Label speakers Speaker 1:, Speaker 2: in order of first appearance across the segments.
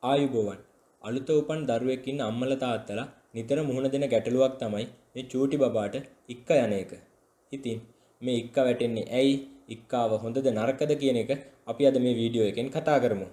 Speaker 1: ආයුබෝවන් අලුත උපන් දරුවෙක් ඉන්න අම්මලා තාත්තලා නිතර මුහුණ දෙන ගැටලුවක් තමයි මේ චූටි බබාට ඉක්ක යන එක. ඉතින් මේ ඉක්ක වැටෙන්නේ ඇයි? ඉක්කාව හොඳද නරකද කියන එක අපි අද මේ වීඩියෝ එකෙන් කතා කරමු.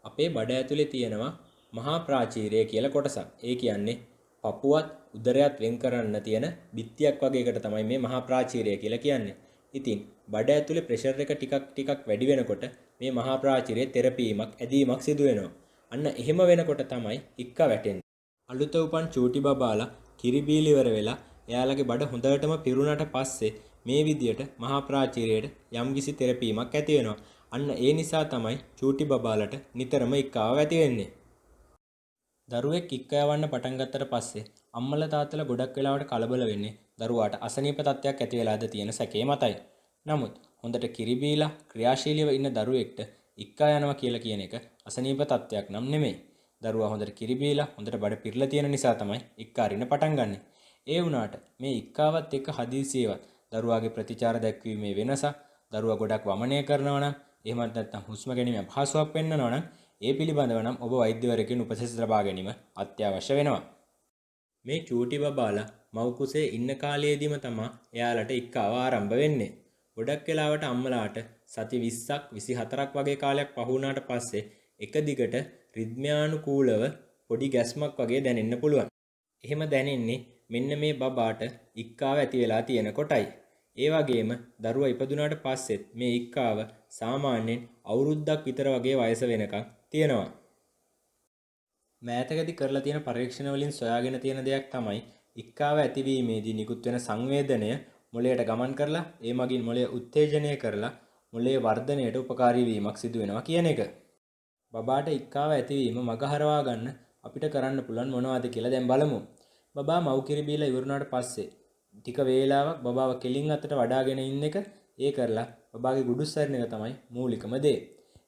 Speaker 1: අපේ බඩ ඇතුලේ තියෙනවා මහා ප්‍රාචීරය කියලා කොටසක්. ඒ කියන්නේ පපුවත් උදරයත් වෙන් කරන්න තියෙන බිත්තියක් වගේ එකට තමයි මේ මහා ප්‍රාචීරය කියලා කියන්නේ. ඉතින් බඩ ඇතුලේ ප්‍රෙෂර් එක ටිකක් වැඩි වෙනකොට මේ මහා ප්‍රාචීරයේ තෙරපීමක් ඇදීමක් සිදු වෙනවා. අන්න එහෙම වෙනකොට තමයි ඉක්ක වැටෙන්නේ. අලුත උපන් චූටි බබාලා කිරි බීලි ඉවර වෙලා එයාලගේ බඩ හොඳටම පිරුණාට පස්සේ මේ විදියට මහා ප්‍රාචීරයට යම්කිසි තෙරපීමක් ඇති වෙනවා. අන්න ඒ නිසා තමයි චූටි බබාලට නිතරම ඉක්කාව ඇති වෙන්නේ. දරුවෙක් ඉක්ක යවන්න පටන් ගත්තට පස්සේ අම්මලා තාත්තලා ගොඩක් වෙලාවට කලබල වෙන්නේ දරුවාට අසනීප තත්ත්වයක් ඇති වෙලාද තියෙන සැකේ මතයි. නමුත් හොඳට කිරි බීලා ක්‍රියාශීලීව ඉන්න දරුවෙක්ට ඉක්කා යනවා කියලා කියන එක අසනීප තත්ත්වයක් නම් නෙමෙයි. දරුවා හොඳට කිරි බීලා හොඳට බඩ පිරලා තියෙන නිසා තමයි ඉක්කා අරින්න පටන් ගන්නෙ. ඒ වුණාට මේ ඉක්කාවත් එක්ක හදිසියෙවත් දරුවාගේ ප්‍රතිචාර දැක්වීමේ වෙනසක්, දරුවා ගොඩක් වමනය කරනවා නම්, එහෙමත් නැත්නම් හුස්ම ගැනීම අපහසුයක් වෙන්නනවා නම් ඒ පිළිබඳව නම් ඔබ වෛද්‍යවරයෙකුගෙන් උපදෙස් ලබා ගැනීම අත්‍යවශ්‍ය වෙනවා. මේ චූටි බබාලා මව් කුසේ ඉන්න කාලයේදීම තමයි එයාලට ඉක්කාව ආරම්භ වෙන්නේ. ගොඩක් වෙලාවට අම්මලාට සති 20ක් 24ක් වගේ කාලයක් පහු වුණාට පස්සේ එක දිගට රිද්මයානුකූලව පොඩි ගැස්මක් වගේ දැනෙන්න පුළුවන්. එහෙම දැනෙන්නේ මෙන්න මේ බබාට ඉක්කාව ඇති වෙලා තියෙන කොටයි. ඒ වගේම දරුවා ඉපදුනාට පස්සෙත් මේ ඉක්කාව සාමාන්‍යයෙන් අවුරුද්දක් විතර වගේ වයස වෙනකන් තියෙනවා. මෑතකදී කරලා තියෙන පරීක්ෂණ වලින් සොයාගෙන තියෙන දෙයක් තමයි ඉක්කාව ඇතිවීමේදී නිකුත් වෙන සංවේදනය මොළයට ගමන් කරලා ඒ මගින් මොළය උත්තේජනය කරලා මොළයේ වර්ධනයට උපකාරී වීමක් සිදු වෙනවා කියන එක. බබාට ඉක්කාව ඇතිවීම මගහරවා ගන්න අපිට කරන්න පුළුවන් මොනවද කියලා දැන් බලමු. බබා මව් කිරි බීලා ඉවරුනාට පස්සේ ටික වේලාවක් බබාව කෙලින් අතට වඩාගෙන ඉන්න එක, ඒ කරලා බබාගේ ගුඩුස්සරින එක තමයි මූලිකම දේ.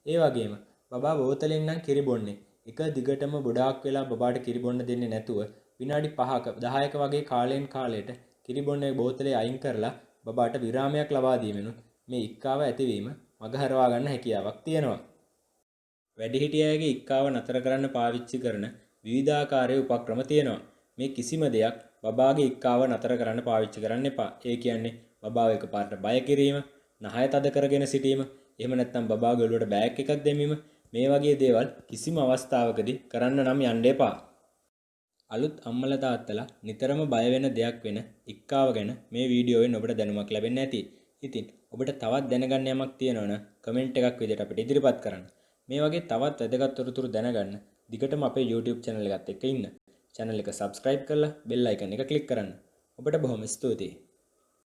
Speaker 1: ඒ වගේම බබා බෝතලෙන් නම් කිරි බොන්නේ. එක දිගටම ගොඩාක් වෙලා බබාට කිරි බොන්න දෙන්නේ නැතුව විනාඩි 5ක 10ක වගේ කාලයෙන් කාලයට කිරි බොන්නේ බෝතලේ අයින් කරලා බබාට විරාමයක් ලබා දීමෙනුත් මේ ඉක්කාව ඇතිවීම මගහරවා ගන්න හැකියාවක් තියෙනවා. වැඩිහිටියන්ගේ ඉක්කාව නතර කරන්න පාවිච්චි කරන විවිධාකාරයේ උපක්‍රම තියෙනවා. මේ කිසිම දෙයක් බබාගේ ඉක්කාව නතර කරන්න පාවිච්චි කරන්න එපා. ඒ කියන්නේ බබාව එකපාරට බය කිරීම, නහය තද කරගෙන සිටීම, එහෙම නැත්නම් බබාගේ ඔළුවට බෑග් එකක් දැමීම, මේ වගේ දේවල් කිසිම අවස්ථාවකදී කරන්න නම් යන්න එපා. අලුත් අම්මලා තාත්තලා නිතරම බය වෙන දෙයක් වෙන ඉක්කාව ගැන මේ වීඩියෝවෙන් ඔබට දැනුමක් ලැබෙන්න ඇති. ඉතින් ඔබට තවත් දැනගන්න යමක් තියෙනවා නම් කමෙන්ට් එකක් විදිහට අපිට ඉදිරිපත් කරන්න. මේ වගේ තවත් වැදගත් තොරතුරු දැනගන්න දිගටම අපේ YouTube channel එකත් එක්ක ඉන්න. channel එක subscribe කරලා bell icon එක click කරන්න. ඔබට බොහොම ස්තුතියි.